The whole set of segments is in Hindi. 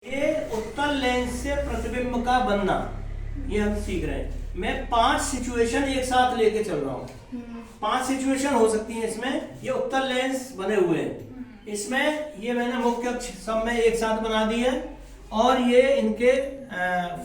ये उत्तल लेंस से प्रतिबिंब का बनना, ये हम सीख रहे हैं। मैं 5 सिचुएशन एक साथ लेके चल रहा हूँ। 5 सिचुएशन हो सकती है इसमें। ये उत्तल लेंस बने हुए हैं, इसमें ये मैंने मुख्य अक्ष सब में एक साथ बना दी है और ये इनके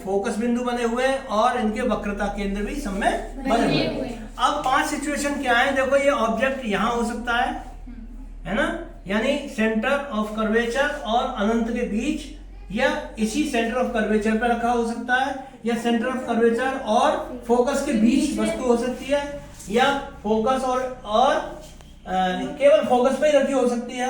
फोकस बिंदु बने हुए हैं और इनके वक्रता केंद्र भी सब में बने हुए हैं। अब 5 सिचुएशन क्या है, देखो ये ऑब्जेक्ट यहाँ हो सकता है ना, यानी सेंटर ऑफ कर्वेचर और अनंत के बीच, या इसी सेंटर ऑफ कर्वेचर पर रखा हो सकता है, या सेंटर ऑफ कर्वेचर और फोकस के बीच वस्तु हो सकती है, या फोकस और केवल फोकस पे ही रखी हो सकती है,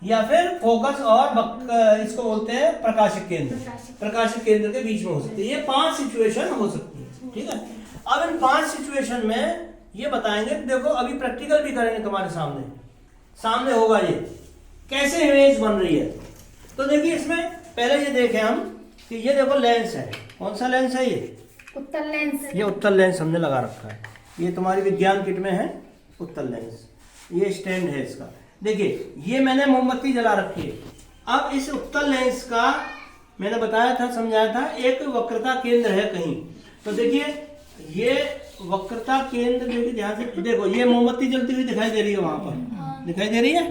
या फिर फोकस और इसको बोलते हैं प्रकाशिक केंद्र, प्रकाशिक केंद्र के बीच में हो सकती है। ये 5 सिचुएशन हो सकती है, ठीक है। अब इन 5 सिचुएशन में ये बताएंगे, देखो अभी प्रैक्टिकल भी करेंगे तुम्हारे सामने होगा ये कैसे इमेज बन रही है। तो देखिए इसमें पहले ये देखें हम कि ये देखो लेंस है, कौन सा लेंस है ये? उत्तल लेंस। ये उत्तल लेंस हमने लगा रखा है, ये तुम्हारी विज्ञान किट में है उत्तल लेंस, ये स्टैंड है इसका। देखिए ये मैंने मोमबत्ती जला रखी है। अब इस उत्तल लेंस का मैंने बताया था, समझाया था, एक वक्रता केंद्र है कहीं। तो देखिए ये वक्रता केंद्र, देखिए ध्यान से देखो, ये मोमबत्ती जलती हुई दिखाई दे रही है, वहां पर दिखाई दे रही है,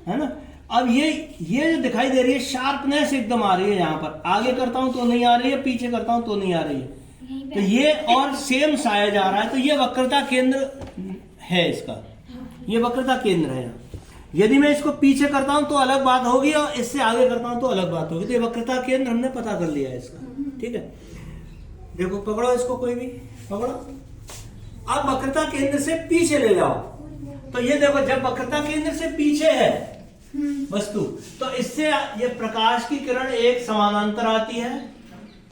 है ना। अब ये जो दिखाई दे रही है शार्पनेस एकदम आ रही है, यहाँ पर आगे करता हूं तो नहीं आ रही है, पीछे करता हूं तो नहीं आ रही है, तो ये और सेम साया जा रहा है, तो ये वक्रता केंद्र है इसका, ये वक्रता केंद्र है। यदि मैं इसको पीछे करता हूं तो अलग बात होगी और इससे आगे करता हूं तो अलग बात होगी। तो ये वक्रता केंद्र हमने पता कर लिया है इसका, ठीक है। देखो पकड़ो इसको, कोई भी पकड़ो। अब वक्रता केंद्र से पीछे ले जाओ, तो ये देखो जब वक्रता केंद्र से पीछे है वस्तु, तो इससे ये प्रकाश की किरण एक समानांतर आती है,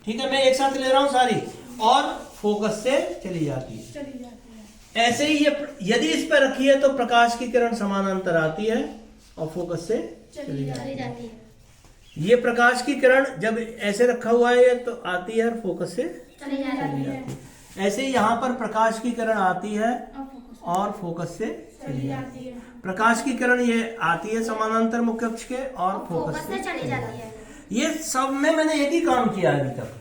ठीक है। मैं एक साथ ले रहा हूं सारी, और फोकस से चली जाती है। ऐसे ही ये यदि इस पर रखी है तो प्रकाश की किरण समानांतर आती है और फोकस से चली जाती है। ये प्रकाश की किरण जब ऐसे रखा हुआ है तो आती है और फोकस से चली जाती है। ऐसे ही यहाँ पर प्रकाश की किरण आती है और फोकस से चली जाती है। प्रकाश की किरण ये आती है समानांतर मुख्य अक्ष के और फोकस से चली जाती है। ये सब में मैंने एक ही काम किया है अभी तक,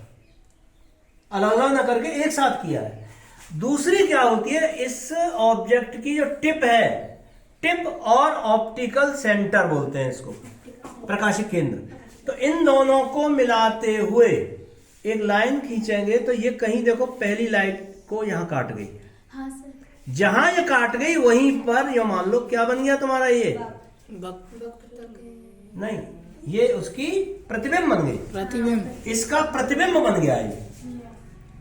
अलग अलग न करके एक साथ किया है। दूसरी क्या होती है, इस ऑब्जेक्ट की जो टिप है, टिप और ऑप्टिकल सेंटर बोलते हैं इसको, प्रकाशिक केंद्र। तो इन दोनों को मिलाते हुए एक लाइन खींचेंगे तो ये कहीं देखो पहली लाइट को यहां काट गई, हाँ सर। जहां ये काट गई वहीं पर ये मान लो क्या बन गया तुम्हारा, ये नहीं, ये उसकी प्रतिबिंब बन गई, प्रतिबिंब, इसका प्रतिबिंब बन गया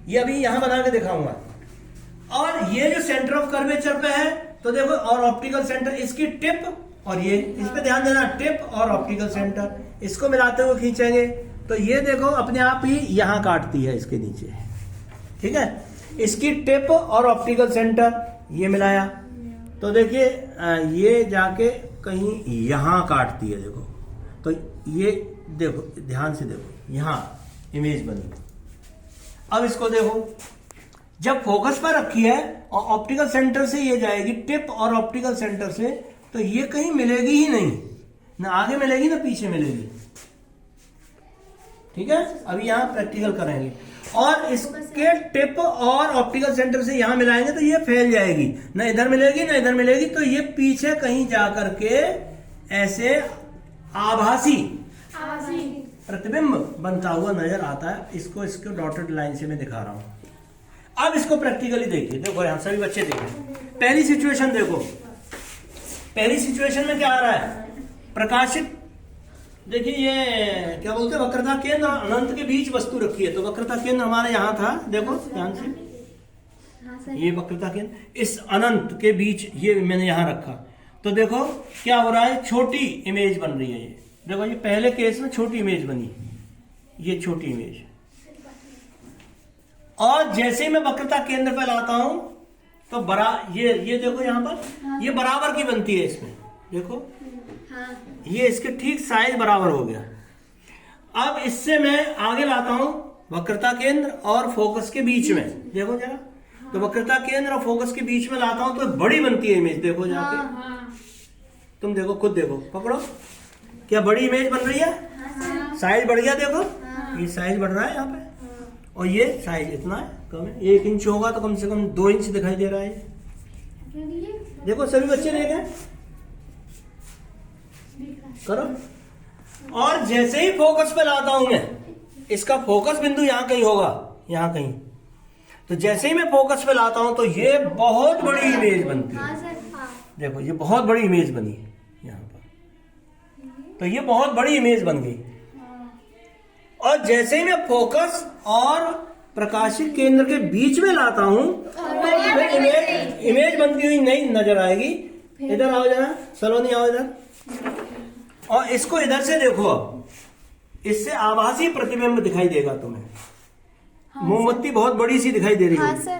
ये अभी यहां बना के दिखाऊंगा। और ये जो सेंटर ऑफ कर्वेचर पे है, तो देखो, और ऑप्टिकल सेंटर, इसकी टिप, और ये इस पे ध्यान देना, टिप और ऑप्टिकल सेंटर, इसको मिलाते हुए खींचेंगे तो ये देखो अपने आप ही यहां काटती है इसके नीचे, ठीक है। इसकी टिप और ऑप्टिकल सेंटर ये मिलाया तो देखिए ये जाके कहीं यहां काटती है, देखो। तो ये देखो ध्यान से देखो, यहां इमेज बनी। अब इसको देखो, जब फोकस पर रखी है और ऑप्टिकल सेंटर से ये जाएगी, टिप और ऑप्टिकल सेंटर से, तो ये कहीं मिलेगी ही नहीं, ना आगे मिलेगी ना पीछे मिलेगी, ठीक है। अभी यहां प्रैक्टिकल करेंगे। और इसके टिप और ऑप्टिकल सेंटर से यहां मिलाएंगे तो ये फैल जाएगी, ना इधर मिलेगी ना इधर मिलेगी, तो ये पीछे कहीं जाकर के ऐसे आभासी प्रतिबिंब बनता हुआ नजर आता है। इसको डॉटेड लाइन से मैं दिखा रहा हूं। अब इसको प्रैक्टिकली देखिए, देखो यहां सभी बच्चे देखिए। पहली सिचुएशन देखो, पहली सिचुएशन में क्या आ रहा है, प्रकाशित, देखिए ये क्या बोलते हैं, वक्रता केंद्र और अनंत के बीच वस्तु रखी है। तो वक्रता केंद्र हमारे यहां था, देखो ध्यान से, ये वक्रता केंद्र इस अनंत के बीच ये मैंने यहां रखा। तो देखो क्या हो रहा है, छोटी इमेज बन रही है। ये देखो, ये पहले केस में छोटी इमेज बनी, ये छोटी इमेज। और जैसे ही मैं वक्रता केंद्र पर लाता हूं तो ये देखो यहां पर ये बराबर की बनती है इसमें, देखो ये इसके ठीक साइज बराबर हो गया। अब इससे मैं आगे लाता हूं वक्रता केंद्र और फोकस के बीच में, देखो जरा, तो वक्रता केंद्र और फोकस के बीच में लाता हूं तो बड़ी बनती है इमेज, देखो जाके तुम देखो, खुद देखो, पकड़ो, क्या बड़ी इमेज बन रही है। साइज बढ़ गया देखो, हाँ। ये साइज बढ़ रहा है यहाँ पे, हाँ। और ये साइज इतना है कम है, 1 इंच होगा तो कम से कम 2 इंच दिखाई दे रहा है ये। देखो सभी बच्चे देखें, करो। और जैसे ही फोकस पे लाता हूं मैं, इसका फोकस बिंदु यहाँ कहीं होगा, यहाँ कहीं, तो जैसे ही मैं फोकस पे लाता हूं तो ये बहुत बड़ी इमेज बनती है। हाँ सर, हाँ। देखो ये बहुत बड़ी इमेज बनी है यहाँ पर, तो ये बहुत बड़ी इमेज बन गई। और जैसे ही मैं फोकस और प्रकाशित केंद्र के बीच में लाता हूं तो इमेज बनती हुई नहीं नजर आएगी। इधर आओ जरा, सलोनी आओ इधर, और इसको इधर से देखो, इससे आभासी प्रतिबिंब दिखाई देगा तुम्हें। मोमबत्ती बहुत बड़ी सी दिखाई दे रही हाँ है, सर,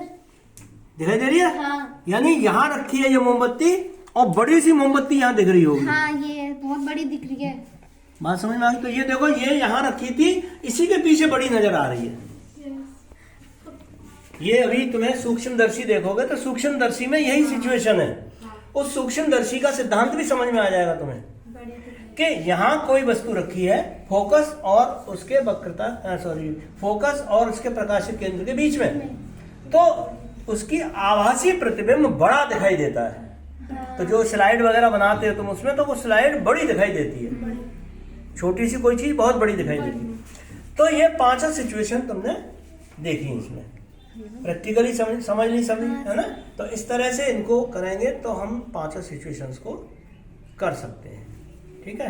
दिखाई दे रही है, हाँ। यानी यहाँ रखी है ये मोमबत्ती और बड़ी सी मोमबत्ती यहाँ दिख रही होगी। हाँ, ये बहुत बड़ी दिख रही है। बात समझ में आ गई? तो ये देखो, ये यहाँ रखी थी, इसी के पीछे बड़ी नजर आ रही है। ये अभी तुम्हें सूक्ष्मदर्शी देखोगे तो सूक्ष्मदर्शी में यही सिचुएशन है। उस सूक्ष्मदर्शी का सिद्धांत भी समझ में आ जाएगा तुम्हें कि यहाँ कोई वस्तु रखी है, फोकस और उसके वक्रता फोकस और उसके प्रकाशित केंद्र के बीच में, तो उसकी आभासी प्रतिबिंब बड़ा दिखाई देता है। तो जो स्लाइड वगैरह बनाते हो तुम उसमें, तो वो स्लाइड बड़ी दिखाई देती है, छोटी सी कोई चीज बहुत बड़ी दिखाई देती है। तो ये 5 सिचुएशन तुमने देखी इसमें, प्रैक्टिकली समझ ली सभी, है ना। तो इस तरह से इनको करेंगे तो हम 5 सिचुएशंस को कर सकते हैं, ठीक है।